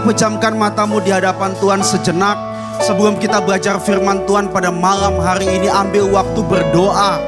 Pejamkan matamu di hadapan Tuhan sejenak. Sebelum kita belajar firman Tuhan pada malam hari ini, ambil waktu berdoa.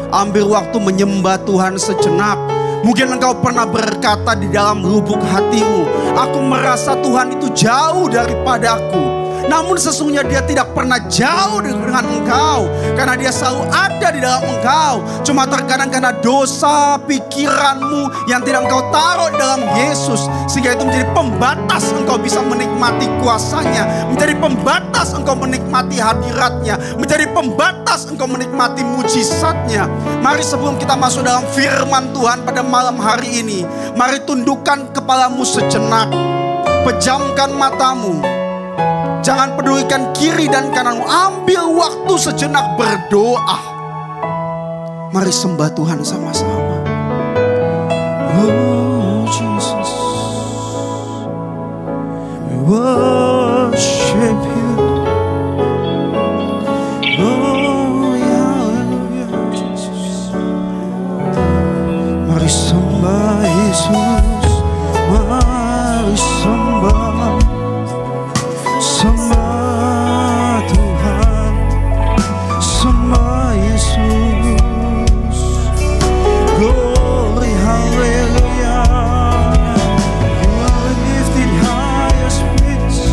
Ambil waktu menyembah Tuhan sejenak. Mungkin engkau pernah berkata di dalam lubuk hatimu, aku merasa Tuhan itu jauh daripadaku. Namun sesungguhnya dia tidak pernah jauh dengan engkau, karena dia selalu ada di dalam engkau. Cuma terkadang karena dosa pikiranmu yang tidak engkau taruh di dalam Yesus, sehingga itu menjadi pembatas engkau bisa menikmati kuasanya, menjadi pembatas engkau menikmati hadiratnya, menjadi pembatas engkau menikmati mujizatnya. Mari sebelum kita masuk dalam firman Tuhan pada malam hari ini, mari tundukkan kepalamu sejenak, pejamkan matamu. Jangan pedulikan kiri dan kananmu. Ambil waktu sejenak berdoa. Mari sembah Tuhan sama-sama. Oh Jesus, we worship you. Oh hallelujah Jesus. Mari sembah Yesus. Mari sembah. Sembah Tuhan, sembah Yesus. Glory, hallelujah. You are lifted highest place.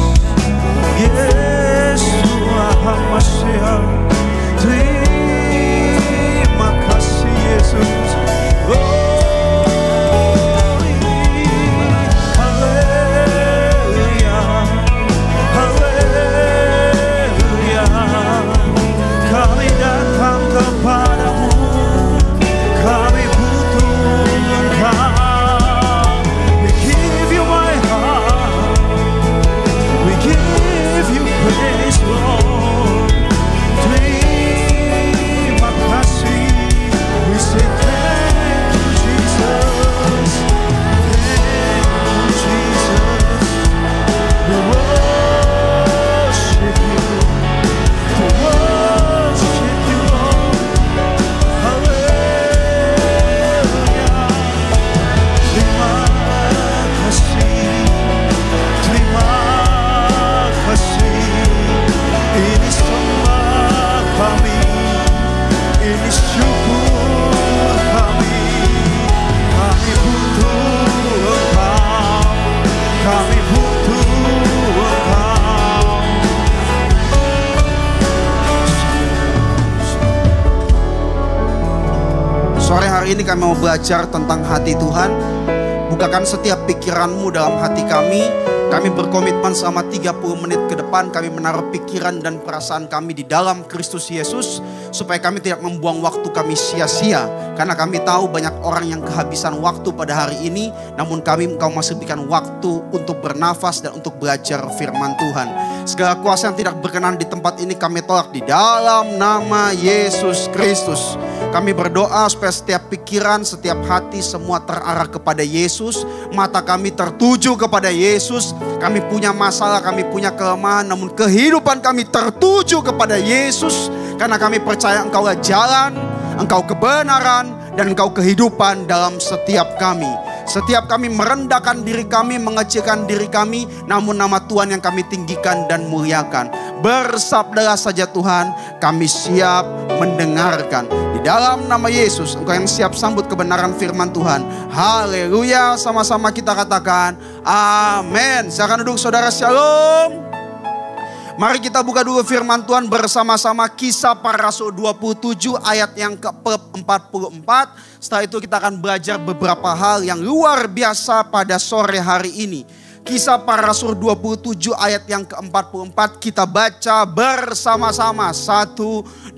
Yeshua HaMashiach. Terima kasih Yesus. Sore hari ini kami mau belajar tentang hati Tuhan. Bukakan setiap pikiranmu dalam hati kami. Kami berkomitmen selama 30 menit ke depan kami menaruh pikiran dan perasaan kami di dalam Kristus Yesus. Supaya kami tidak membuang waktu kami sia-sia. Karena kami tahu banyak orang yang kehabisan waktu pada hari ini. Namun Engkau masih berikan waktu untuk bernafas dan untuk belajar firman Tuhan. Segala kuasa yang tidak berkenan di tempat ini kami tolak di dalam nama Yesus Kristus. Kami berdoa supaya setiap pikiran, setiap hati semua terarah kepada Yesus. Mata kami tertuju kepada Yesus. Kami punya masalah, kami punya kelemahan, namun kehidupan kami tertuju kepada Yesus. Karena kami percaya Engkaulah jalan, Engkau kebenaran, dan Engkau kehidupan dalam setiap kami. Setiap kami merendahkan diri kami, mengecilkan diri kami, namun nama Tuhan yang kami tinggikan dan muliakan. Bersabdalah saja Tuhan, kami siap mendengarkan. Di dalam nama Yesus, Engkau yang siap sambut kebenaran firman Tuhan. Haleluya, sama-sama kita katakan amin. Silakan duduk saudara, shalom. Mari kita buka dulu firman Tuhan bersama-sama. Kisah Para Rasul 27 ayat yang ke-44. Setelah itu kita akan belajar beberapa hal yang luar biasa pada sore hari ini. Kisah Para Rasul 27 ayat yang ke-44 kita baca bersama-sama. 1, 2,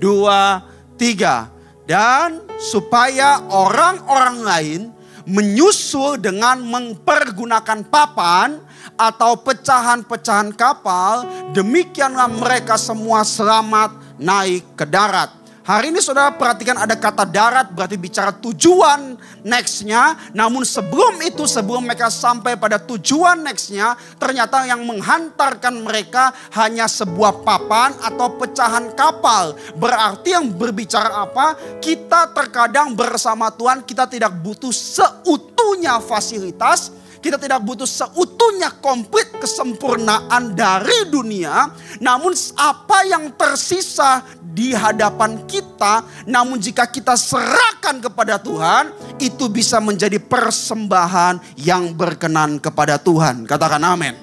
3. Dan supaya orang-orang lain menyusul dengan mempergunakan papan atau pecahan-pecahan kapal, demikianlah mereka semua selamat naik ke darat. Hari ini saudara perhatikan ada kata darat berarti bicara tujuan nextnya. Namun sebelum itu, sebelum mereka sampai pada tujuan nextnya, ternyata yang menghantarkan mereka hanya sebuah papan atau pecahan kapal. Berarti yang berbicara apa? Kita terkadang bersama Tuhan kita tidak butuh seutuhnya fasilitas. Kita tidak butuh seutuhnya komplit kesempurnaan dari dunia. Namun apa yang tersisa di hadapan kita, namun jika kita serahkan kepada Tuhan, itu bisa menjadi persembahan yang berkenan kepada Tuhan. Katakan amin.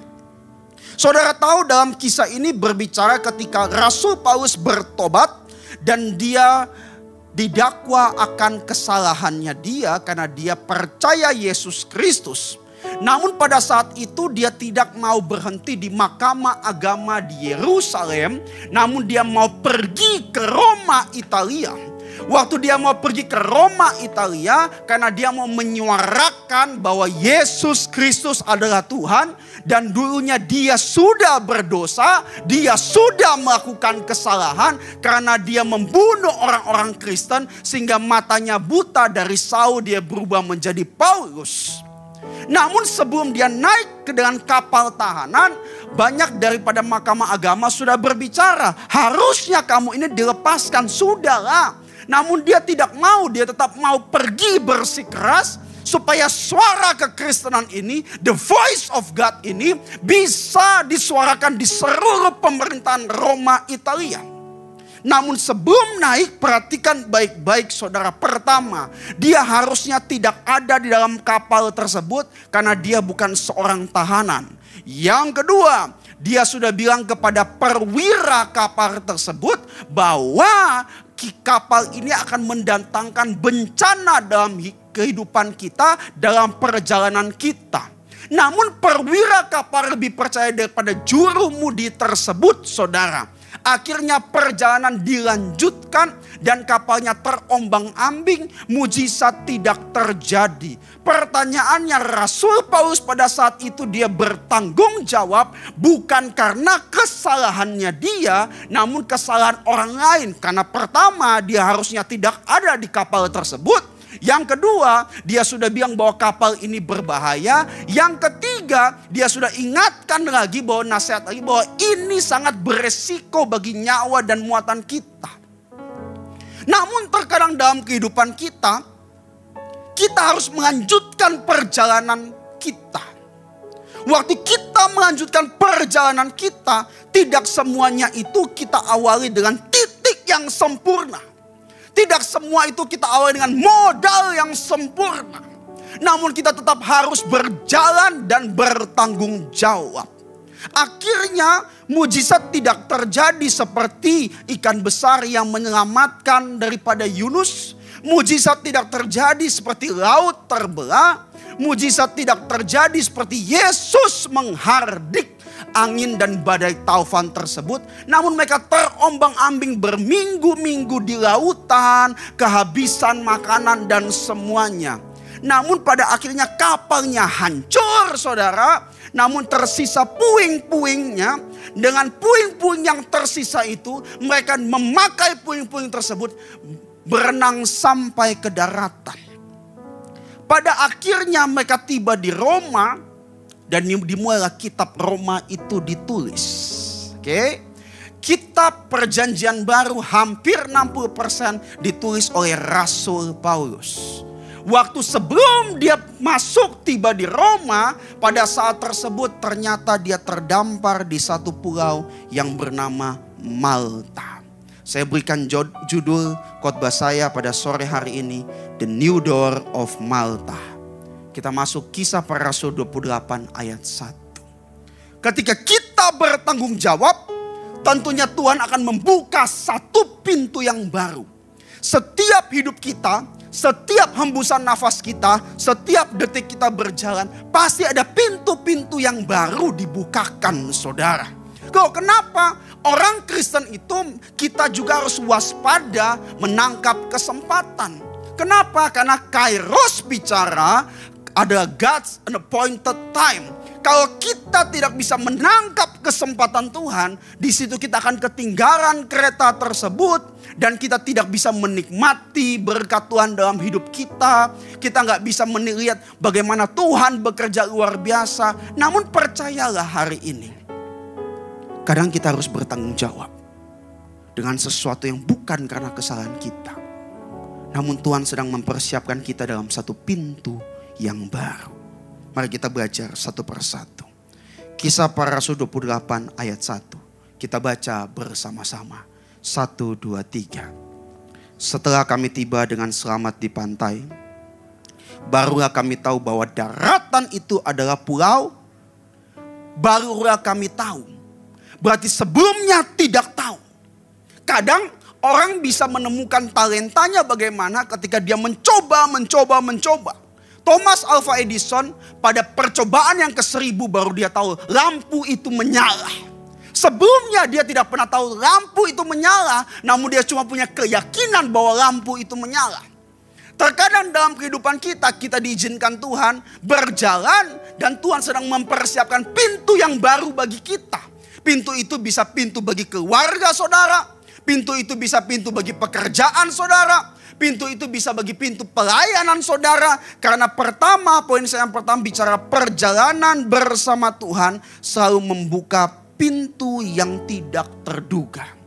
Saudara tahu dalam kisah ini berbicara ketika Rasul Paulus bertobat dan dia didakwa akan kesalahannya dia karena dia percaya Yesus Kristus. Namun pada saat itu dia tidak mau berhenti di Mahkamah Agama di Yerusalem. Namun dia mau pergi ke Roma, Italia. Waktu dia mau pergi ke Roma, Italia, karena dia mau menyuarakan bahwa Yesus Kristus adalah Tuhan. Dan dulunya dia sudah berdosa, dia sudah melakukan kesalahan karena dia membunuh orang-orang Kristen. Sehingga matanya buta, dari Saul dia berubah menjadi Paulus. Namun sebelum dia naik ke dengan kapal tahanan, banyak daripada Mahkamah Agama sudah berbicara, harusnya kamu ini dilepaskan, sudahlah. Namun dia tidak mau, dia tetap mau pergi bersikeras supaya suara kekristenan ini, the voice of God ini bisa disuarakan di seluruh pemerintahan Roma, Italia. Namun sebelum naik, perhatikan baik-baik saudara. Pertama, dia harusnya tidak ada di dalam kapal tersebut karena dia bukan seorang tahanan. Yang kedua, dia sudah bilang kepada perwira kapal tersebut bahwa kapal ini akan mendatangkan bencana dalam kehidupan kita, dalam perjalanan kita. Namun perwira kapal lebih percaya daripada jurumudi tersebut, saudara. Akhirnya perjalanan dilanjutkan dan kapalnya terombang-ambing, mujizat tidak terjadi. Pertanyaannya, Rasul Paulus pada saat itu dia bertanggung jawab bukan karena kesalahannya dia, namun kesalahan orang lain. Karena pertama, dia harusnya tidak ada di kapal tersebut. Yang kedua, dia sudah bilang bahwa kapal ini berbahaya. Yang ketiga, dia sudah ingatkan lagi bahwa nasihat lagi bahwa ini sangat beresiko bagi nyawa dan muatan kita. Namun terkadang dalam kehidupan kita harus melanjutkan perjalanan kita. Waktu kita melanjutkan perjalanan kita, tidak semuanya itu kita awali dengan titik yang sempurna. Tidak semua itu kita awali dengan modal yang sempurna. Namun kita tetap harus berjalan dan bertanggung jawab. Akhirnya mujizat tidak terjadi seperti ikan besar yang menyelamatkan daripada Yunus. Mujizat tidak terjadi seperti laut terbelah. Mujizat tidak terjadi seperti Yesus menghardik angin dan badai taufan tersebut. Namun mereka terombang-ambing berminggu-minggu di lautan, kehabisan makanan dan semuanya. Namun pada akhirnya kapalnya hancur, saudara. Namun tersisa puing-puingnya. Dengan puing-puing yang tersisa itu, mereka memakai puing-puing tersebut berenang sampai ke daratan. Pada akhirnya mereka tiba di Roma dan dimulailah kitab Roma itu ditulis. Oke. Kitab Perjanjian Baru hampir 60% ditulis oleh Rasul Paulus. Waktu sebelum dia masuk tiba di Roma, pada saat tersebut ternyata dia terdampar di satu pulau yang bernama Malta. Saya berikan judul khotbah saya pada sore hari ini, The New Door of Malta. Kita masuk Kisah Para Rasul 28 ayat 1. Ketika kita bertanggung jawab, tentunya Tuhan akan membuka satu pintu yang baru. Setiap hidup kita, setiap hembusan nafas kita, setiap detik kita berjalan, pasti ada pintu-pintu yang baru dibukakan, saudara. Kenapa? Orang Kristen itu kita juga harus waspada menangkap kesempatan. Kenapa? Karena Kairos bicara ada God's appointed time. Kalau kita tidak bisa menangkap kesempatan Tuhan, di situ kita akan ketinggalan kereta tersebut. Dan kita tidak bisa menikmati berkat Tuhan dalam hidup kita. Kita nggak bisa melihat bagaimana Tuhan bekerja luar biasa. Namun percayalah hari ini, kadang kita harus bertanggung jawab dengan sesuatu yang bukan karena kesalahan kita. Namun Tuhan sedang mempersiapkan kita dalam satu pintu yang baru. Mari kita belajar satu persatu. Kisah Para Rasul 28 ayat 1. Kita baca bersama-sama. 1, 2, 3. Setelah kami tiba dengan selamat di pantai, barulah kami tahu bahwa daratan itu adalah pulau. Barulah kami tahu. Berarti sebelumnya tidak tahu. Kadang orang bisa menemukan talentanya bagaimana ketika dia mencoba. Thomas Alva Edison pada percobaan yang ke-1000 baru dia tahu lampu itu menyala. Sebelumnya dia tidak pernah tahu lampu itu menyala, namun dia cuma punya keyakinan bahwa lampu itu menyala. Terkadang dalam kehidupan kita diizinkan Tuhan berjalan dan Tuhan sedang mempersiapkan pintu yang baru bagi kita. Pintu itu bisa pintu bagi keluarga saudara. Pintu itu bisa pintu bagi pekerjaan saudara. Pintu itu bisa bagi pintu pelayanan saudara. Karena poin saya yang pertama bicara perjalanan bersama Tuhan selalu membuka pintu yang tidak terduga.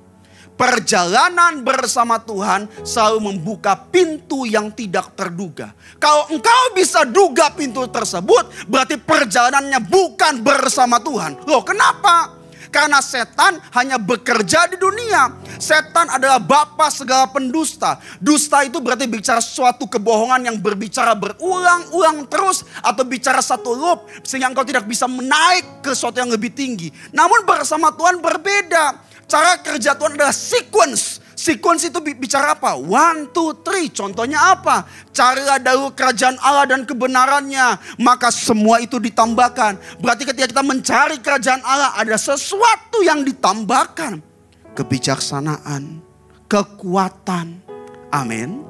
Perjalanan bersama Tuhan selalu membuka pintu yang tidak terduga. Kalau engkau bisa duga pintu tersebut, berarti perjalanannya bukan bersama Tuhan. Loh, kenapa? Karena setan hanya bekerja di dunia. Setan adalah bapa segala pendusta. Dusta itu berarti bicara suatu kebohongan yang berbicara berulang-ulang terus. Atau bicara satu loop sehingga engkau tidak bisa menaik ke sesuatu yang lebih tinggi. Namun bersama Tuhan berbeda. Cara kerja Tuhan adalah sequence. Sequence itu bicara apa? 1, 2, 3. Contohnya apa? Carilah dahulu kerajaan Allah dan kebenarannya. Maka semua itu ditambahkan. Berarti ketika kita mencari kerajaan Allah ada sesuatu yang ditambahkan. Kebijaksanaan, kekuatan. Amin.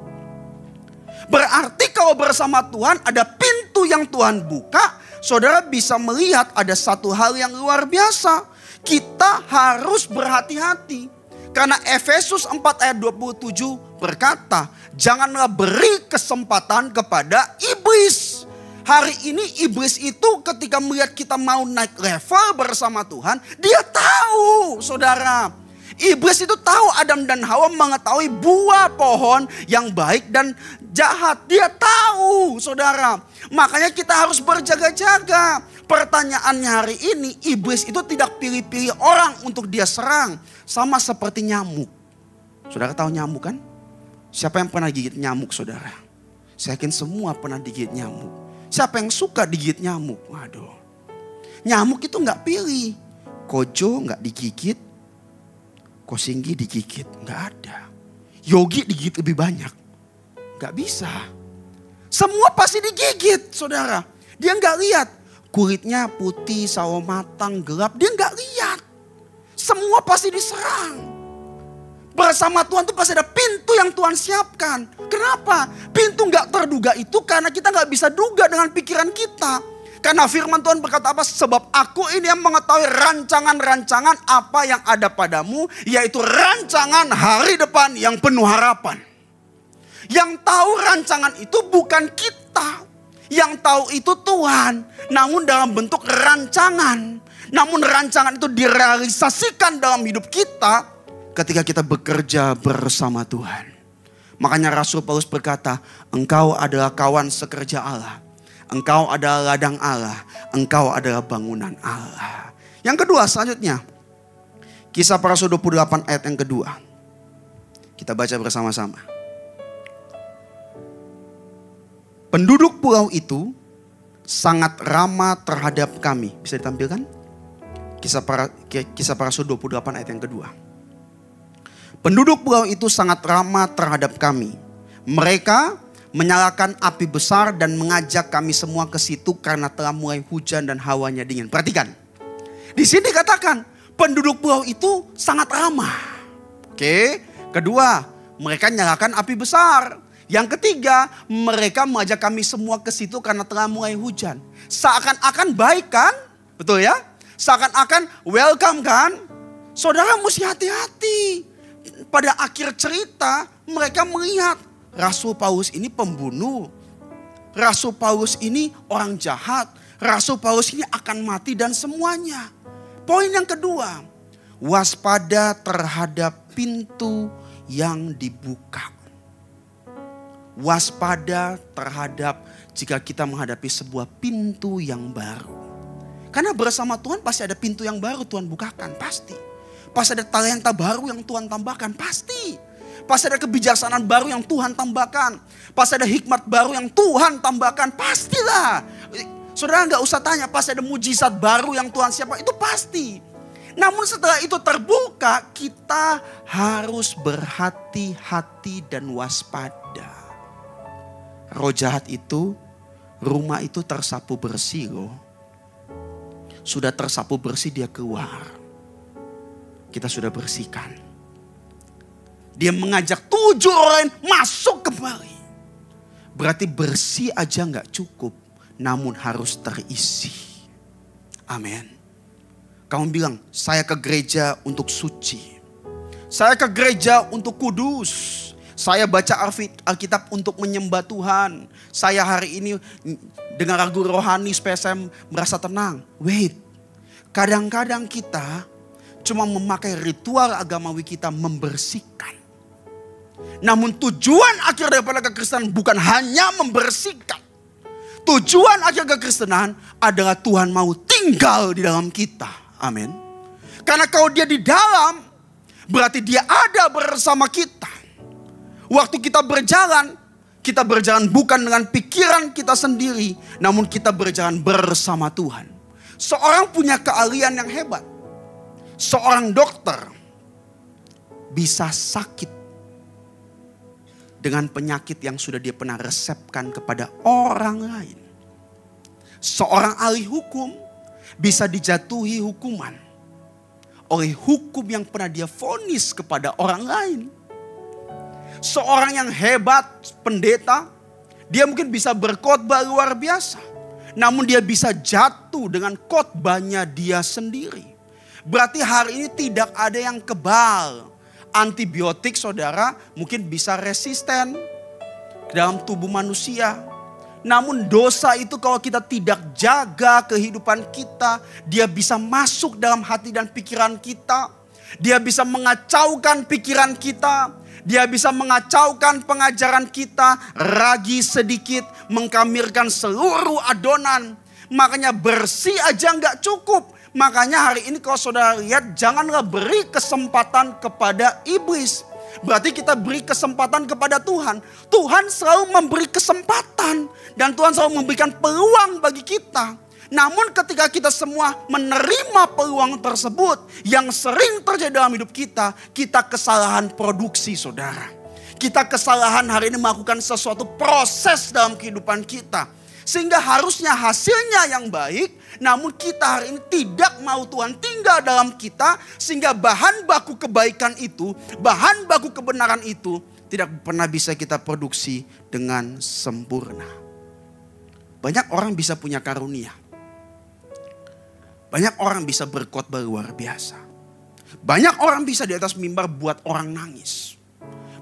Berarti kalau bersama Tuhan ada pintu yang Tuhan buka. Saudara bisa melihat ada satu hal yang luar biasa. Kita harus berhati-hati. Karena Efesus 4 ayat 27 berkata, janganlah beri kesempatan kepada iblis. Hari ini iblis itu ketika melihat kita mau naik level bersama Tuhan, dia tahu saudara. Iblis itu tahu Adam dan Hawa mengetahui buah pohon yang baik dan jahat. Dia tahu saudara. Makanya kita harus berjaga-jaga. Pertanyaannya hari ini, iblis itu tidak pilih-pilih orang untuk dia serang. Sama seperti nyamuk. Saudara tahu nyamuk kan? Siapa yang pernah gigit nyamuk saudara? Saya yakin semua pernah digigit nyamuk. Siapa yang suka digigit nyamuk? Waduh. Nyamuk itu gak pilih. Kojo gak digigit. Kosinggi digigit. Gak ada. Yogi digigit lebih banyak. Gak bisa. Semua pasti digigit saudara. Dia nggak lihat kulitnya putih, sawo matang, gelap. Dia nggak lihat. Semua pasti diserang. Bersama Tuhan itu pasti ada pintu yang Tuhan siapkan. Kenapa? Pintu nggak terduga itu karena kita nggak bisa duga dengan pikiran kita. Karena firman Tuhan berkata apa? Sebab aku ini yang mengetahui rancangan-rancangan apa yang ada padamu. Yaitu rancangan hari depan yang penuh harapan. Yang tahu rancangan itu bukan kita. Yang tahu itu Tuhan. Namun dalam bentuk rancangan. Namun rancangan itu direalisasikan dalam hidup kita. Ketika kita bekerja bersama Tuhan. Makanya Rasul Paulus berkata, engkau adalah kawan sekerja Allah. Engkau adalah ladang Allah. Engkau adalah bangunan Allah. Yang kedua selanjutnya. Kisah Para Rasul 28 ayat yang kedua. Kita baca bersama-sama. Penduduk pulau itu sangat ramah terhadap kami. Bisa ditampilkan? Kisah Para Rasul 28 ayat yang kedua. Penduduk pulau itu sangat ramah terhadap kami. Mereka menyalakan api besar dan mengajak kami semua ke situ karena telah mulai hujan dan hawanya dingin. Perhatikan. Di sini dikatakan penduduk pulau itu sangat ramah. Oke. Kedua, mereka nyalakan api besar. Yang ketiga, mereka mengajak kami semua ke situ karena telah mulai hujan. Seakan-akan baik kan? Betul ya? Seakan-akan welcome kan? Saudara mesti hati-hati. Pada akhir cerita mereka melihat Rasul Paulus ini pembunuh. Rasul Paulus ini orang jahat. Rasul Paulus ini akan mati dan semuanya. Poin yang kedua, waspada terhadap pintu yang dibuka. Waspada terhadap jika kita menghadapi sebuah pintu yang baru. Karena bersama Tuhan pasti ada pintu yang baru Tuhan bukakan, pasti. Pasti ada talenta baru yang Tuhan tambahkan, pasti. Pasti ada kebijaksanaan baru yang Tuhan tambahkan. Pasti ada hikmat baru yang Tuhan tambahkan. Pastilah. Saudara gak usah tanya. Pasti ada mujizat baru yang Tuhan siapkan. Itu pasti. Namun setelah itu terbuka. Kita harus berhati-hati dan waspada. Roh jahat itu. Rumah itu tersapu bersih loh. Sudah tersapu bersih dia keluar. Kita sudah bersihkan. Dia mengajak 7 orang masuk kembali. Berarti bersih aja gak cukup. Namun harus terisi. Amin. Kamu bilang, saya ke gereja untuk suci. Saya ke gereja untuk kudus. Saya baca Alkitab untuk menyembah Tuhan. Saya hari ini dengar lagu rohani supaya saya merasa tenang. Wait, kadang-kadang kita cuma memakai ritual agamawi kita membersihkan. Namun tujuan akhir daripada kekristenan bukan hanya membersihkan. Tujuan akhir kekristenan adalah Tuhan mau tinggal di dalam kita. Amin. Karena kalau dia di dalam, berarti dia ada bersama kita. Waktu kita berjalan bukan dengan pikiran kita sendiri. Namun kita berjalan bersama Tuhan. Seorang punya keahlian yang hebat. Seorang dokter bisa sakit dengan penyakit yang sudah dia pernah resepkan kepada orang lain. Seorang ahli hukum bisa dijatuhi hukuman oleh hukum yang pernah dia vonis kepada orang lain. Seorang yang hebat, pendeta, dia mungkin bisa berkhotbah luar biasa. Namun dia bisa jatuh dengan khotbahnya dia sendiri. Berarti hari ini tidak ada yang kebal. Antibiotik saudara mungkin bisa resisten dalam tubuh manusia. Namun dosa itu kalau kita tidak jaga kehidupan kita, dia bisa masuk dalam hati dan pikiran kita. Dia bisa mengacaukan pikiran kita. Dia bisa mengacaukan pengajaran kita. Ragi sedikit mengkamirkan seluruh adonan. Makanya bersih aja gak cukup. Makanya hari ini kalau saudara lihat, janganlah beri kesempatan kepada iblis. Berarti kita beri kesempatan kepada Tuhan. Tuhan selalu memberi kesempatan. Dan Tuhan selalu memberikan peluang bagi kita. Namun ketika kita semua menerima peluang tersebut, yang sering terjadi dalam hidup kita, kita kesalahan produksi saudara. Kita kesalahan hari ini melakukan sesuatu proses dalam kehidupan kita. Sehingga harusnya hasilnya yang baik. Namun kita hari ini tidak mau Tuhan tinggal dalam kita. Sehingga bahan baku kebaikan itu, bahan baku kebenaran itu tidak pernah bisa kita produksi dengan sempurna. Banyak orang bisa punya karunia. Banyak orang bisa berkhotbah luar biasa. Banyak orang bisa di atas mimbar buat orang nangis.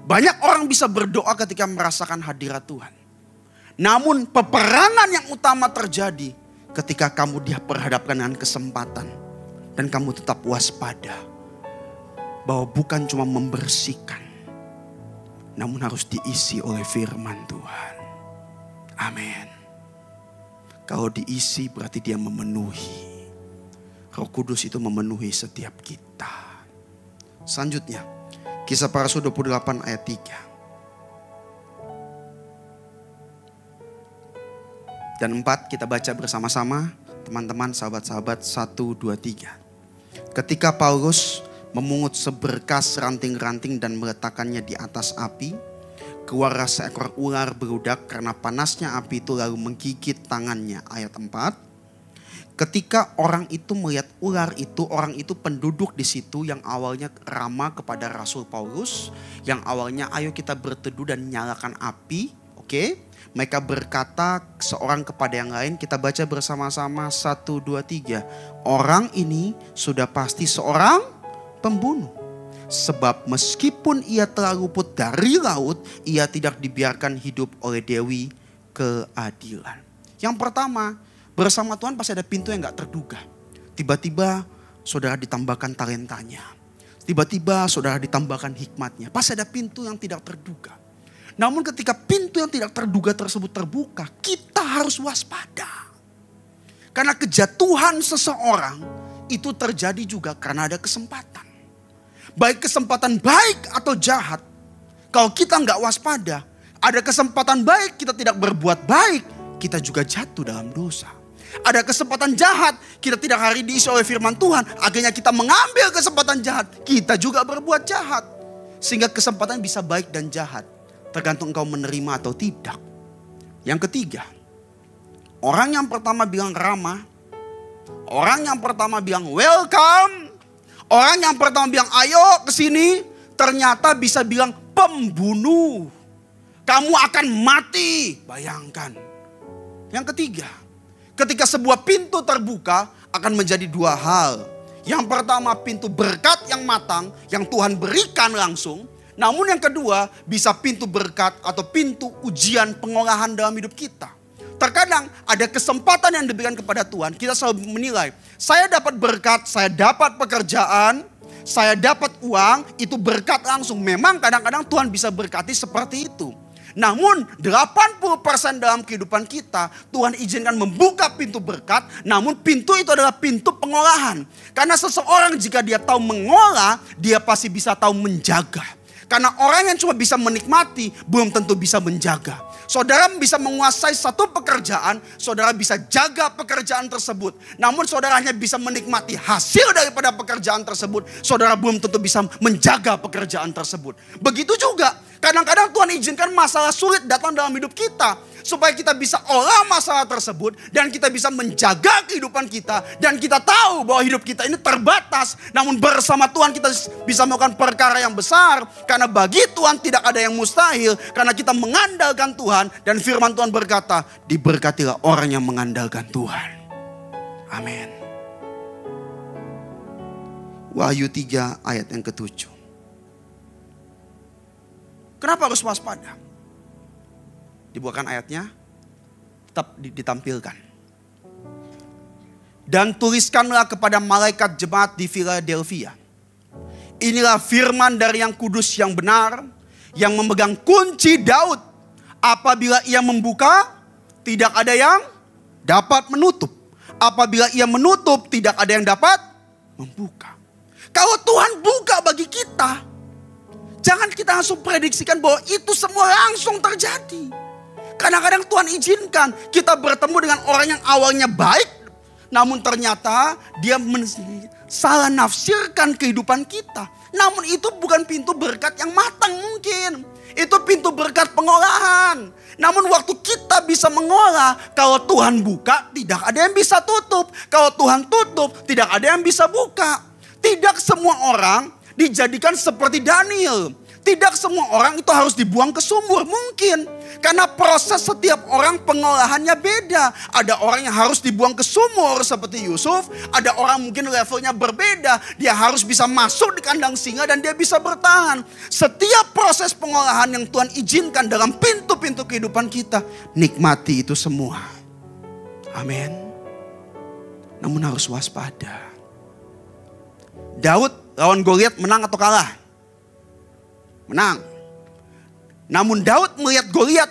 Banyak orang bisa berdoa ketika merasakan hadirat Tuhan. Namun peperangan yang utama terjadi ketika kamu diperhadapkan dengan kesempatan. Dan kamu tetap waspada. Bahwa bukan cuma membersihkan. Namun harus diisi oleh firman Tuhan. Amin. Kalau diisi berarti dia memenuhi. Roh Kudus itu memenuhi setiap kita. Selanjutnya, Kisah Para Rasul 28 ayat 3. Dan 4 kita baca bersama-sama. Teman-teman, sahabat-sahabat, 1, 2, 3. Ketika Paulus memungut seberkas ranting-ranting dan meletakkannya di atas api, keluarlah seekor ular beludak karena panasnya api itu lalu menggigit tangannya. Ayat 4. Ketika orang itu melihat ular itu, orang itu penduduk di situ yang awalnya ramah kepada Rasul Paulus, yang awalnya ayo kita berteduh dan nyalakan api, oke? Mereka berkata seorang kepada yang lain, kita baca bersama-sama 1, 2, 3. Orang ini sudah pasti seorang pembunuh. Sebab meskipun ia telah luput dari laut, ia tidak dibiarkan hidup oleh Dewi Keadilan. Yang pertama, bersama Tuhan pasti ada pintu yang gak terduga. Tiba-tiba saudara ditambahkan talentanya. Tiba-tiba saudara ditambahkan hikmatnya. Pasti ada pintu yang tidak terduga. Namun ketika pintu yang tidak terduga tersebut terbuka, kita harus waspada. Karena kejatuhan seseorang itu terjadi juga karena ada kesempatan. Baik kesempatan baik atau jahat. Kalau kita gak waspada, ada kesempatan baik kita tidak berbuat baik, kita juga jatuh dalam dosa. Ada kesempatan jahat, kita tidak hari diisi oleh firman Tuhan. Akhirnya kita mengambil kesempatan jahat, kita juga berbuat jahat. Sehingga kesempatan bisa baik dan jahat. Tergantung engkau menerima atau tidak. Yang ketiga, orang yang pertama bilang ramah. Orang yang pertama bilang welcome. Orang yang pertama bilang ayo kesini. Ternyata bisa bilang pembunuh. Kamu akan mati. Bayangkan. Yang ketiga, ketika sebuah pintu terbuka akan menjadi dua hal. Yang pertama pintu berkat yang matang yang Tuhan berikan langsung. Namun yang kedua bisa pintu berkat atau pintu ujian pengolahan dalam hidup kita. Terkadang ada kesempatan yang diberikan kepada Tuhan. Kita selalu menilai, saya dapat berkat, saya dapat pekerjaan, saya dapat uang, itu berkat langsung. Memang kadang-kadang Tuhan bisa berkati seperti itu. Namun 80% dalam kehidupan kita Tuhan izinkan membuka pintu berkat. Namun pintu itu adalah pintu pengolahan. Karena seseorang jika dia tahu mengolah, dia pasti bisa tahu menjaga. Karena orang yang cuma bisa menikmati belum tentu bisa menjaga. Saudara bisa menguasai satu pekerjaan, saudara bisa jaga pekerjaan tersebut. Namun saudara hanya bisa menikmati hasil daripada pekerjaan tersebut. Saudara belum tentu bisa menjaga pekerjaan tersebut. Begitu juga kadang-kadang Tuhan izinkan masalah sulit datang dalam hidup kita. Supaya kita bisa olah masalah tersebut. Dan kita bisa menjaga kehidupan kita. Dan kita tahu bahwa hidup kita ini terbatas. Namun bersama Tuhan kita bisa melakukan perkara yang besar. Karena bagi Tuhan tidak ada yang mustahil. Karena kita mengandalkan Tuhan. Dan firman Tuhan berkata, diberkatilah orang yang mengandalkan Tuhan. Amin. Wahyu 3 ayat yang ke-7. Kenapa harus waspada? Dibukakan ayatnya, tetap ditampilkan. Dan tuliskanlah kepada malaikat jemaat di Philadelphia. Inilah firman dari yang kudus yang benar, yang memegang kunci Daud. Apabila ia membuka, tidak ada yang dapat menutup. Apabila ia menutup, tidak ada yang dapat membuka. Kalau Tuhan buka bagi kita, jangan kita langsung prediksikan bahwa itu semua langsung terjadi. Kadang-kadang Tuhan izinkan kita bertemu dengan orang yang awalnya baik. Namun ternyata dia salah nafsirkan kehidupan kita. Namun itu bukan pintu berkat yang matang mungkin. Itu pintu berkat pengolahan. Namun waktu kita bisa mengolah, kalau Tuhan buka, tidak ada yang bisa tutup. Kalau Tuhan tutup, tidak ada yang bisa buka. Tidak semua orang dijadikan seperti Daniel. Tidak semua orang itu harus dibuang ke sumur, mungkin. Karena proses setiap orang pengolahannya beda. Ada orang yang harus dibuang ke sumur seperti Yusuf. Ada orang mungkin levelnya berbeda. Dia harus bisa masuk di kandang singa dan dia bisa bertahan. Setiap proses pengolahan yang Tuhan izinkan dalam pintu-pintu kehidupan kita, nikmati itu semua. Amin. Namun harus waspada. Daud lawan Goliat menang atau kalah? Menang. Namun Daud melihat Goliat.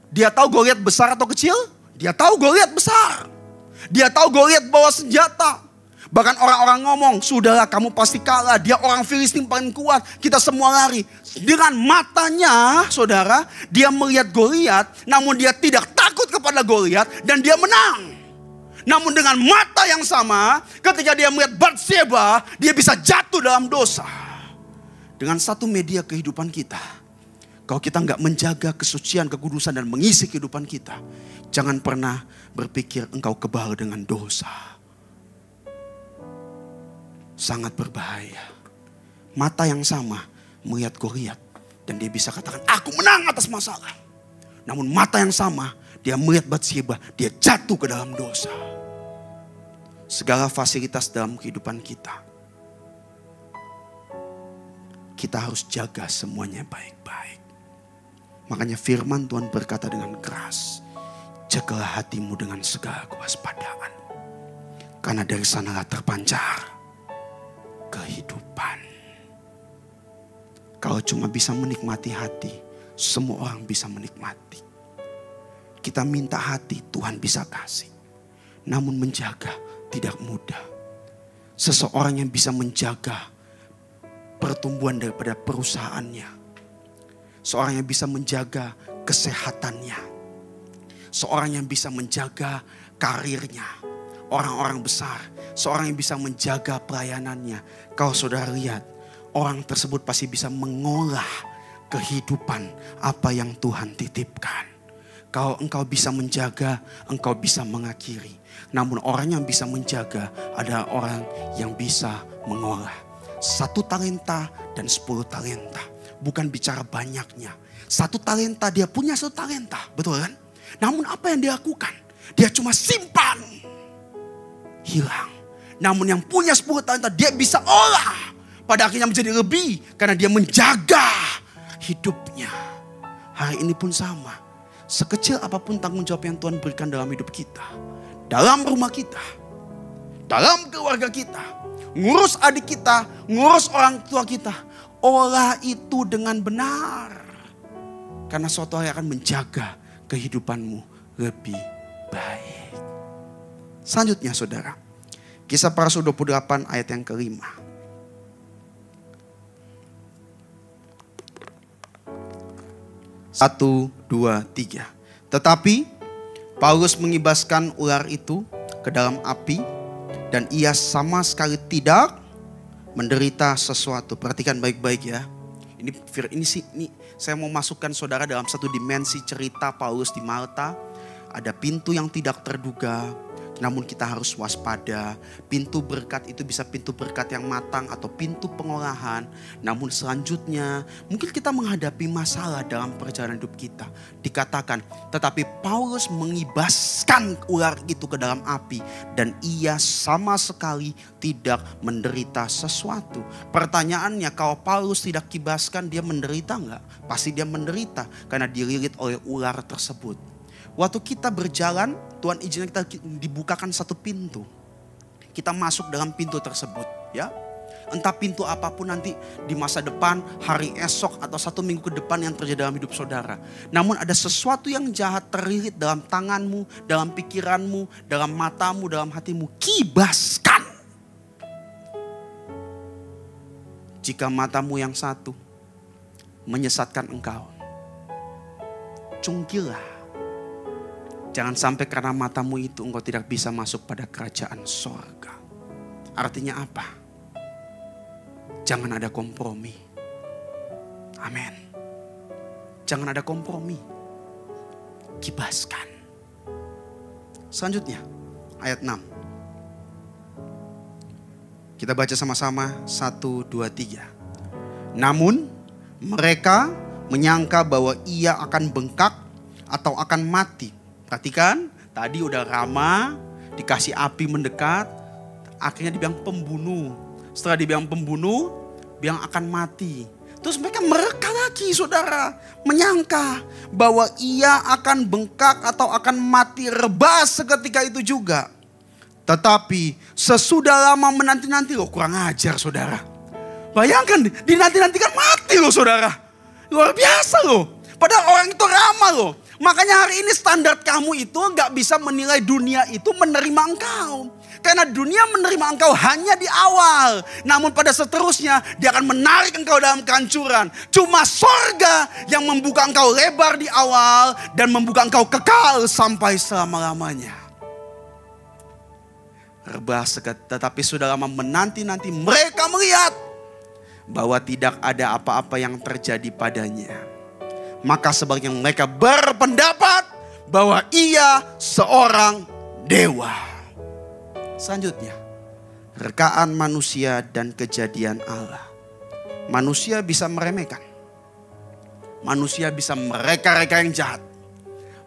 Dia tahu Goliat besar atau kecil? Dia tahu Goliat besar. Dia tahu Goliat bawa senjata. Bahkan orang-orang ngomong, sudahlah kamu pasti kalah. Dia orang Filistin paling kuat. Kita semua lari. Dengan matanya, saudara, dia melihat Goliat. Namun dia tidak takut kepada Goliat dan dia menang. Namun dengan mata yang sama, ketika dia melihat Batsheba, dia bisa jatuh dalam dosa. Dengan satu media kehidupan kita, kalau kita nggak menjaga kesucian, kekudusan dan mengisi kehidupan kita, jangan pernah berpikir engkau kebal dengan dosa. Sangat berbahaya. Mata yang sama melihat Goliat dan dia bisa katakan, aku menang atas masalah. Namun mata yang sama, dia melihat Batsheba, dia jatuh ke dalam dosa. Segala fasilitas dalam kehidupan kita, kita harus jaga semuanya baik-baik. Makanya firman Tuhan berkata dengan keras, jagalah hatimu dengan segala kewaspadaan. Karena dari sanalah terpancar kehidupan. Kalau cuma bisa menikmati hati, semua orang bisa menikmati. Kita minta hati, Tuhan bisa kasih. Namun menjaga tidak mudah. Seseorang yang bisa menjaga pertumbuhan daripada perusahaannya. Seorang yang bisa menjaga kesehatannya. Seorang yang bisa menjaga karirnya. Orang-orang besar. Seorang yang bisa menjaga pelayanannya. Kalau saudara lihat, orang tersebut pasti bisa mengolah kehidupan apa yang Tuhan titipkan. Kalau engkau bisa menjaga, engkau bisa mengakhiri. Namun orang yang bisa menjaga adalah orang yang bisa mengolah. 1 talenta dan 10 talenta. Bukan bicara banyaknya. 1 talenta, dia punya 1 talenta. Betul kan? Namun apa yang dia lakukan? Dia cuma simpan. Hilang. Namun yang punya 10 talenta dia bisa olah. Pada akhirnya menjadi lebih. Karena dia menjaga hidupnya. Hari ini pun sama. Sekecil apapun tanggung jawab yang Tuhan berikan dalam hidup kita. Dalam rumah kita. Dalam keluarga kita. Ngurus adik kita, ngurus orang tua kita. Olah itu dengan benar. Karena suatu hari akan menjaga kehidupanmu lebih baik. Selanjutnya saudara. Kisah Para Rasul 28 ayat yang ke-5. Satu, dua, tiga. Tetapi Paulus mengibaskan ular itu ke dalam api. Dan ia sama sekali tidak menderita sesuatu. Perhatikan baik-baik ya. Ini saya mau masukkan saudara dalam satu dimensi cerita Paulus di Malta. Ada pintu yang tidak terduga. Namun kita harus waspada. Pintu berkat itu bisa pintu berkat yang matang atau pintu pengolahan. Namun selanjutnya mungkin kita menghadapi masalah dalam perjalanan hidup kita. Dikatakan, tetapi Paulus mengibaskan ular itu ke dalam api. Dan ia sama sekali tidak menderita sesuatu. Pertanyaannya, kalau Paulus tidak kibaskan, dia menderita enggak? Pasti dia menderita karena dililit oleh ular tersebut. Waktu kita berjalan, Tuhan izinkan kita dibukakan satu pintu. Kita masuk dalam pintu tersebut, ya. Entah pintu apapun nanti di masa depan, hari esok atau 1 minggu ke depan yang terjadi dalam hidup saudara. Namun ada sesuatu yang jahat terlilit dalam tanganmu, dalam pikiranmu, dalam matamu, dalam hatimu. Kibaskan. Jika matamu yang satu menyesatkan engkau, cungkilah. Jangan sampai karena matamu itu engkau tidak bisa masuk pada kerajaan sorga. Artinya apa? Jangan ada kompromi. Amin. Jangan ada kompromi. Kibaskan. Selanjutnya ayat 6. Kita baca sama-sama 1, 2, 3. Namun mereka menyangka bahwa ia akan bengkak atau akan mati. Perhatikan, tadi udah Rama, dikasih api mendekat, akhirnya dibilang pembunuh. Setelah dibilang pembunuh, bilang akan mati. Terus mereka mereka lagi saudara, menyangka bahwa ia akan bengkak atau akan mati rebas seketika itu juga. Tetapi sesudah lama menanti-nanti loh, kurang ajar saudara. Bayangkan dinanti-nantikan mati loh saudara. Luar biasa loh. Padahal orang itu ramah loh. Makanya hari ini standar kamu itu gak bisa menilai dunia itu menerima engkau. Karena dunia menerima engkau hanya di awal. Namun pada seterusnya dia akan menarik engkau dalam kehancuran. Cuma sorga yang membuka engkau lebar di awal. Dan membuka engkau kekal sampai selama-lamanya. Rebas, tetapi sudah lama menanti-nanti mereka melihat bahwa tidak ada apa-apa yang terjadi padanya. Maka sebagian mereka berpendapat bahwa ia seorang dewa. Selanjutnya, rekaan manusia dan kejadian Allah. Manusia bisa meremehkan. Manusia bisa mereka-reka yang jahat.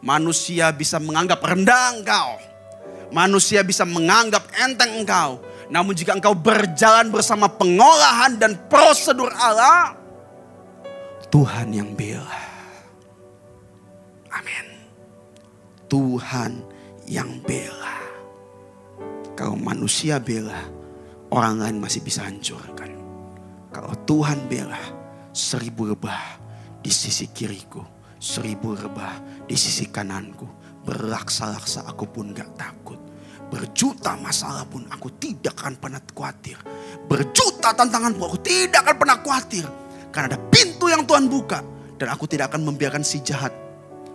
Manusia bisa menganggap rendah engkau. Manusia bisa menganggap enteng engkau. Namun jika engkau berjalan bersama pengolahan dan prosedur Allah, Tuhan yang bela. Amin. Tuhan yang bela. Kalau manusia bela, orang lain masih bisa hancurkan. Kalau Tuhan bela, 1000 rebah di sisi kiriku, 1000 rebah di sisi kananku. Berlaksa-laksa aku pun gak takut. Berjuta masalah pun aku tidak akan pernah khawatir. Berjuta tantangan pun aku tidak akan pernah khawatir. Karena ada pintu yang Tuhan buka. Dan aku tidak akan membiarkan si jahat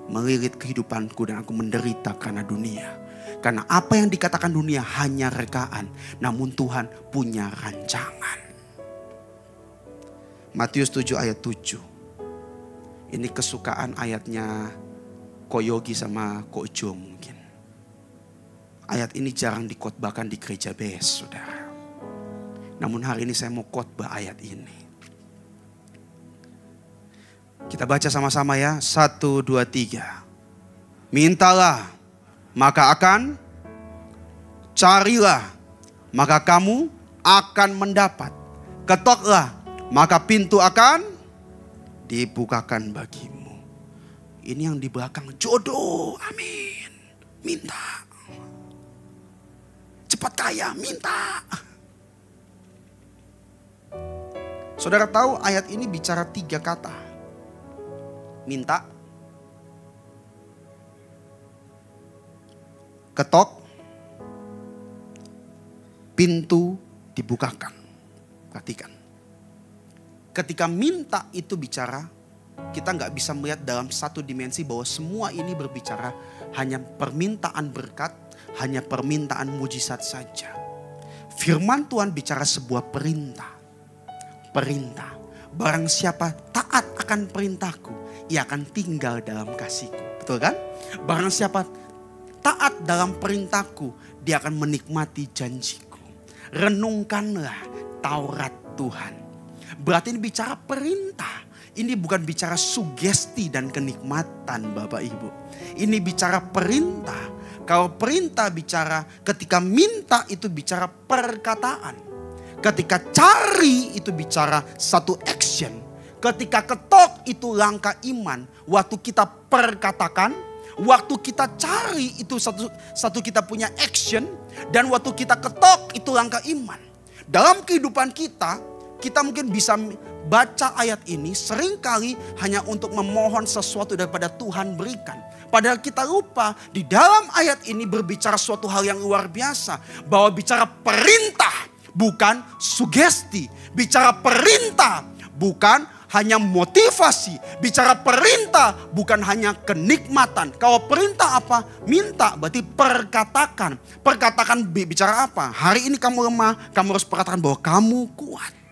melilit kehidupanku dan aku menderita karena dunia. Karena apa yang dikatakan dunia hanya rekaan. Namun Tuhan punya rancangan. Matius 7 ayat 7. Ini kesukaan ayatnya Ko Yogi sama Ko Jo mungkin. Ayat ini jarang dikhotbahkan di gereja BS, saudara. Namun hari ini saya mau khotbah ayat ini. Kita baca sama-sama ya. 1, 2, 3. Mintalah, maka akan. Carilah, maka kamu akan mendapat. Ketoklah, maka pintu akan dibukakan bagimu. Ini yang di belakang jodoh, amin. Minta. Cepat kaya, minta. Saudara tahu ayat ini bicara 3 kata. Minta, ketok, pintu dibukakan. Perhatikan. Ketika minta itu bicara, kita gak bisa melihat dalam satu dimensi bahwa semua ini berbicara hanya permintaan berkat, hanya permintaan mujizat saja. Firman Tuhan bicara sebuah perintah. Perintah. Barang siapa taat akan perintahku, ia akan tinggal dalam kasihku. Betul kan? Barang siapa taat dalam perintahku, dia akan menikmati janjiku. Renungkanlah Taurat Tuhan. Berarti ini bicara perintah. Ini bukan bicara sugesti dan kenikmatan Bapak Ibu. Ini bicara perintah. Kalau perintah bicara, ketika minta itu bicara perkataan. Ketika cari itu bicara satu action. Ketika ketok itu langkah iman. Waktu kita perkatakan, waktu kita cari itu satu kita punya action. Dan waktu kita ketok itu langkah iman. Dalam kehidupan kita mungkin bisa baca ayat ini seringkali hanya untuk memohon sesuatu daripada Tuhan berikan. Padahal kita lupa di dalam ayat ini berbicara suatu hal yang luar biasa. Bahwa bicara perintah bukan sugesti. Bicara perintah bukan hanya motivasi. Bicara perintah bukan hanya kenikmatan. Kalau perintah apa? Minta berarti perkatakan. Perkatakan bicara apa? Hari ini kamu lemah, kamu harus perkatakan bahwa kamu kuat.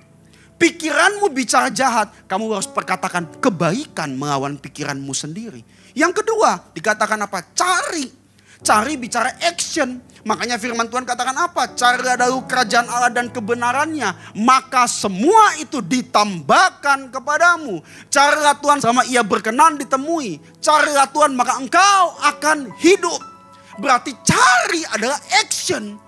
pikiranmu bicara jahat, kamu harus perkatakan kebaikan melawan pikiranmu sendiri. Yang kedua, dikatakan apa? Cari bicara action. Makanya firman Tuhan katakan apa? Carilah dahulu kerajaan Allah dan kebenarannya, maka semua itu ditambahkan kepadamu. Carilah Tuhan sama ia berkenan ditemui. Carilah Tuhan maka engkau akan hidup. Berarti cari adalah action.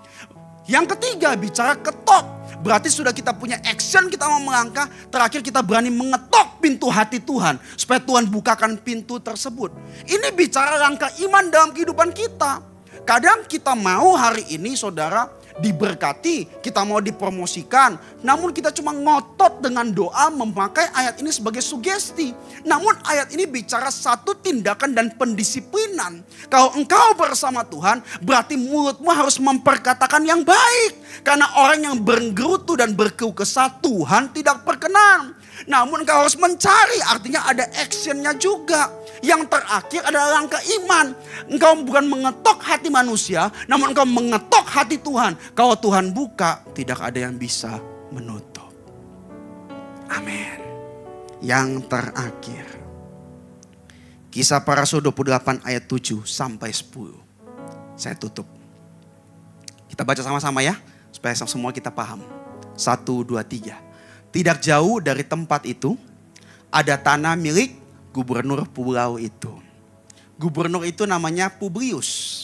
Yang ketiga, bicara ketok. Berarti sudah kita punya action, kita mau melangkah. Terakhir kita berani mengetok pintu hati Tuhan. Supaya Tuhan bukakan pintu tersebut. Ini bicara langkah iman dalam kehidupan kita. Kadang kita mau hari ini saudara diberkati, kita mau dipromosikan. Namun kita cuma ngotot dengan doa memakai ayat ini sebagai sugesti. Namun ayat ini bicara satu tindakan dan pendisiplinan. Kalau engkau bersama Tuhan berarti mulutmu harus memperkatakan yang baik. Karena orang yang bergerutu dan berkeluh kesah Tuhan tidak berkenan. Namun engkau harus mencari, artinya ada actionnya juga. Yang terakhir adalah langkah iman. Engkau bukan mengetok hati manusia, namun engkau mengetok hati Tuhan. Kalau Tuhan buka, tidak ada yang bisa menutup. Amin. Yang terakhir, Kisah Para Rasul 28 ayat 7 sampai 10. Saya tutup. Kita baca sama-sama ya, supaya semua kita paham. 1, 2, 3. Tidak jauh dari tempat itu, ada tanah milik gubernur pulau itu. Gubernur itu namanya Publius.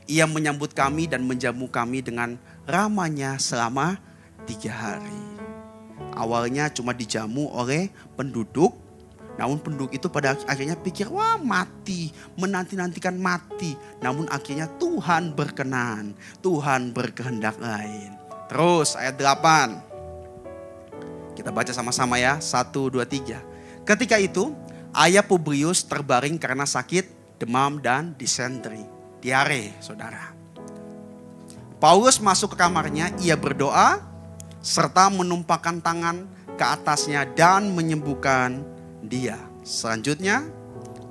Ia menyambut kami dan menjamu kami dengan ramanya selama 3 hari. Awalnya cuma dijamu oleh penduduk. Namun penduduk itu pada akhirnya pikir, wah mati, menanti-nantikan mati. Namun akhirnya Tuhan berkenan, Tuhan berkehendak lain. Terus ayat 8. Kita baca sama-sama ya, 1, 2, 3. Ketika itu, ayah Publius terbaring karena sakit, demam dan disenteri. Diare, saudara. Paulus masuk ke kamarnya, ia berdoa, serta menumpahkan tangan ke atasnya dan menyembuhkan dia. Selanjutnya,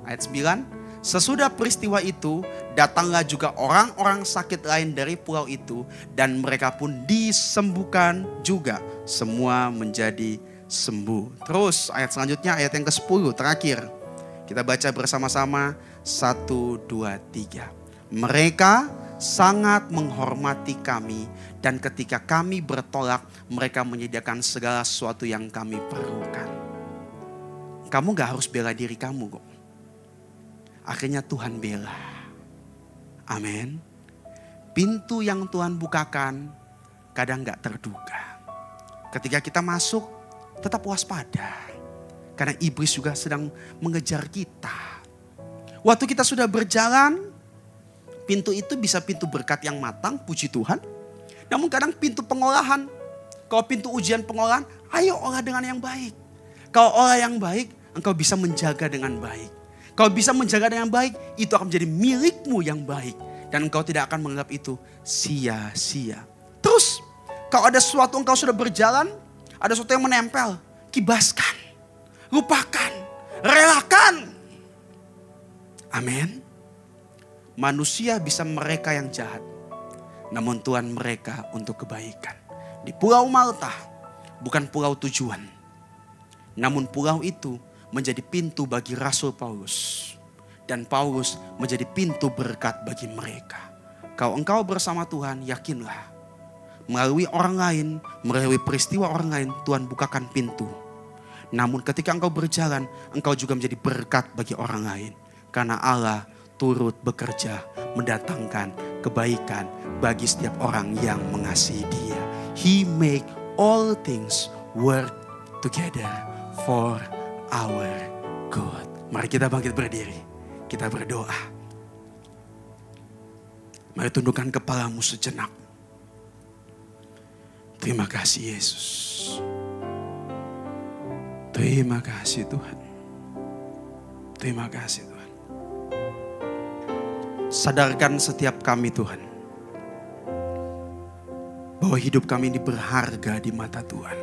ayat 9. Sesudah peristiwa itu, datanglah juga orang-orang sakit lain dari pulau itu, dan mereka pun disembuhkan juga. Semua menjadi sembuh. Terus ayat selanjutnya, ayat yang ke-10 terakhir. Kita baca bersama-sama 1, 2, 3. Mereka sangat menghormati kami, dan ketika kami bertolak, mereka menyediakan segala sesuatu yang kami perlukan. Kamu gak harus bela diri kamu kok. Akhirnya Tuhan bela. Amin. Pintu yang Tuhan bukakan kadang gak terduga. Ketika kita masuk, tetap waspada. Karena iblis juga sedang mengejar kita. Waktu kita sudah berjalan, pintu itu bisa pintu berkat yang matang, puji Tuhan. Namun kadang pintu pengolahan. Kalau pintu ujian pengolahan, ayo olah dengan yang baik. Kalau olah yang baik, engkau bisa menjaga dengan baik. Kalau bisa menjaga dengan baik, itu akan menjadi milikmu yang baik. Dan engkau tidak akan menganggap itu sia-sia. Terus, kalau ada sesuatu engkau sudah berjalan, ada sesuatu yang menempel, kibaskan, lupakan, relakan. Amin. Manusia bisa mereka yang jahat, namun Tuhan mereka untuk kebaikan. Di Pulau Malta, bukan pulau tujuan, namun pulau itu menjadi pintu bagi Rasul Paulus. Dan Paulus menjadi pintu berkat bagi mereka. Kalau engkau bersama Tuhan, yakinlah. Melalui orang lain, melalui peristiwa orang lain, Tuhan bukakan pintu. Namun ketika engkau berjalan, engkau juga menjadi berkat bagi orang lain. Karena Allah turut bekerja mendatangkan kebaikan bagi setiap orang yang mengasihi Dia. He make all things work together for our good. Mari kita bangkit berdiri. Kita berdoa. Mari tundukkan kepalamu sejenak. Terima kasih Yesus. Terima kasih Tuhan. Terima kasih Tuhan. Sadarkan setiap kami Tuhan. Bahwa hidup kami ini berharga di mata Tuhan.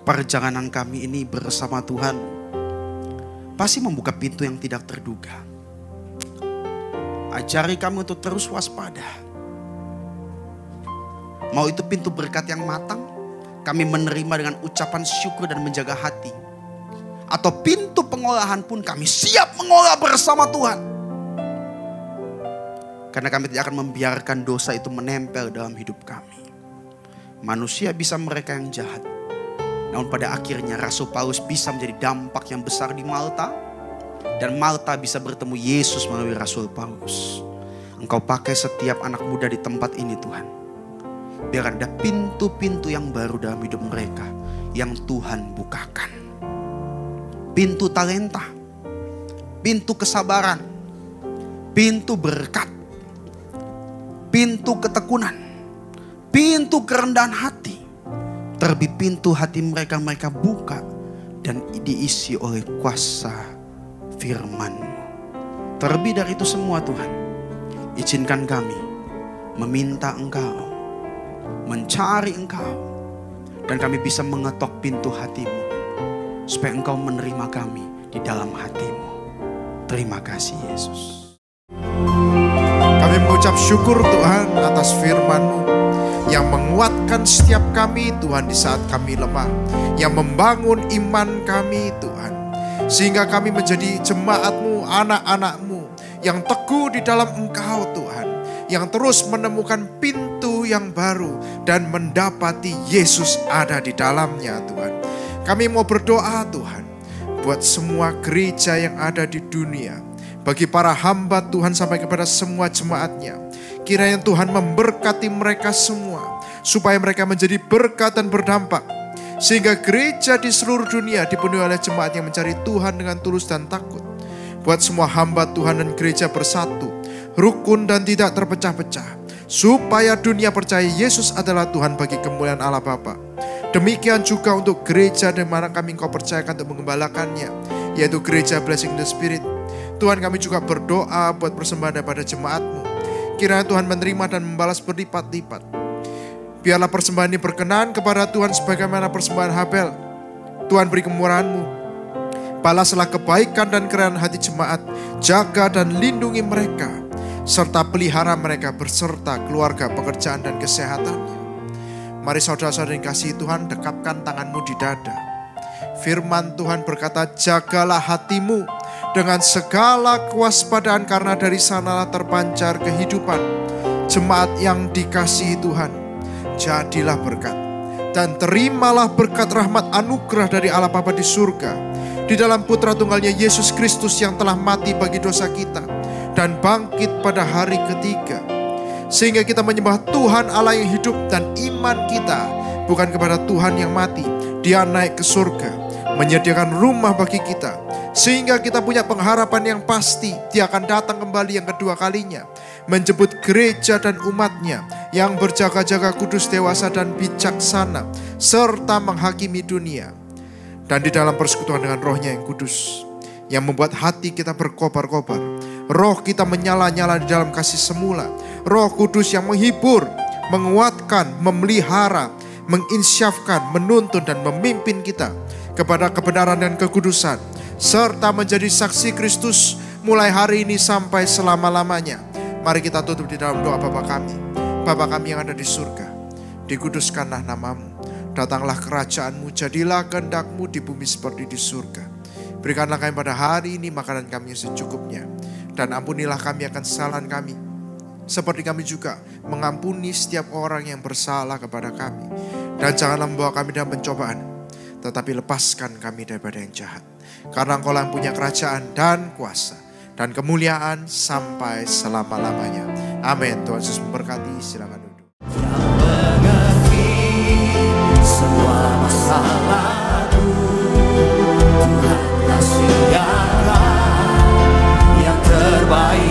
Perjalanan kami ini bersama Tuhan pasti membuka pintu yang tidak terduga. Ajari kami untuk terus waspada. Mau itu pintu berkat yang matang, kami menerima dengan ucapan syukur dan menjaga hati. Atau pintu pengolahan pun kami siap mengolah bersama Tuhan. Karena kami tidak akan membiarkan dosa itu menempel dalam hidup kami. Manusia bisa mereka yang jahat. Namun pada akhirnya Rasul Paulus bisa menjadi dampak yang besar di Malta. Dan Malta bisa bertemu Yesus melalui Rasul Paulus. Engkau pakai setiap anak muda di tempat ini Tuhan. Biar ada pintu-pintu yang baru dalam hidup mereka yang Tuhan bukakan. Pintu talenta, pintu kesabaran, pintu berkat, pintu ketekunan, pintu kerendahan hati. Terlebih pintu hati mereka buka dan diisi oleh kuasa firman-Mu. Terlebih dari itu semua Tuhan, izinkan kami meminta Engkau, mencari Engkau, dan kami bisa mengetok pintu hati-Mu supaya Engkau menerima kami di dalam hati-Mu. Terima kasih Yesus. Kami mengucap syukur Tuhan atas firman-Mu yang menguatkan setiap kami Tuhan di saat kami lemah, yang membangun iman kami Tuhan, sehingga kami menjadi jemaat-Mu, anak-anak-Mu yang teguh di dalam Engkau Tuhan, yang terus menemukan pintu yang baru dan mendapati Yesus ada di dalamnya Tuhan. Kami mau berdoa Tuhan buat semua gereja yang ada di dunia, bagi para hamba Tuhan sampai kepada semua jemaatnya. Kiranya Tuhan memberkati mereka semua, supaya mereka menjadi berkat dan berdampak, sehingga gereja di seluruh dunia dipenuhi oleh jemaat yang mencari Tuhan dengan tulus dan takut. Buat semua hamba Tuhan dan gereja bersatu, rukun dan tidak terpecah-pecah, supaya dunia percaya Yesus adalah Tuhan bagi kemuliaan Allah Bapa. Demikian juga untuk gereja di mana kami Engkau percayakan untuk mengembalakannya, yaitu gereja Blessing the Spirit. Tuhan, kami juga berdoa buat persembahan daripada jemaat-Mu. Kiranya Tuhan menerima dan membalas berlipat-lipat. Biarlah persembahan ini berkenan kepada Tuhan sebagaimana persembahan Habel. Tuhan, beri kemurahan-Mu. Balaslah kebaikan dan kerelaan hati jemaat. Jaga dan lindungi mereka, serta pelihara mereka beserta keluarga, pekerjaan dan kesehatannya. Mari saudara-saudara yang kasih Tuhan, dekapkan tanganmu di dada. Firman Tuhan berkata, jagalah hatimu dengan segala kewaspadaan, karena dari sanalah terpancar kehidupan. Jemaat yang dikasihi Tuhan, jadilah berkat dan terimalah berkat rahmat anugerah dari Allah Bapa di surga, di dalam Putra Tunggalnya Yesus Kristus yang telah mati bagi dosa kita dan bangkit pada hari ketiga. Sehingga kita menyembah Tuhan Allah yang hidup, dan iman kita bukan kepada Tuhan yang mati. Dia naik ke surga, menyediakan rumah bagi kita, sehingga kita punya pengharapan yang pasti. Dia akan datang kembali yang kedua kalinya, menjemput gereja dan umatnya yang berjaga-jaga, kudus, dewasa dan bijaksana, serta menghakimi dunia. Dan di dalam persekutuan dengan Roh-Nya yang kudus, yang membuat hati kita berkobar-kobar, roh kita menyala-nyala di dalam kasih semula. Roh Kudus yang menghibur, menguatkan, memelihara, menginsyafkan, menuntun dan memimpin kita kepada kebenaran dan kekudusan, serta menjadi saksi Kristus mulai hari ini sampai selama-lamanya. Mari kita tutup di dalam doa Bapa kami. Bapa kami yang ada di surga, dikuduskanlah nama-Mu. Datanglah kerajaan-Mu, jadilah kehendak-Mu di bumi seperti di surga. Berikanlah kami pada hari ini makanan kami yang secukupnya. Dan ampunilah kami akan kesalahan kami, seperti kami juga mengampuni setiap orang yang bersalah kepada kami. Dan janganlah membawa kami dalam pencobaan, tetapi lepaskan kami daripada yang jahat. Karena Engkau-lah yang punya kerajaan dan kuasa dan kemuliaan sampai selama-lamanya. Amin. Tuhan Yesus memberkati. Silakan duduk. Yang mengerti semua masalahku, Tuhan kasih yang terbaik.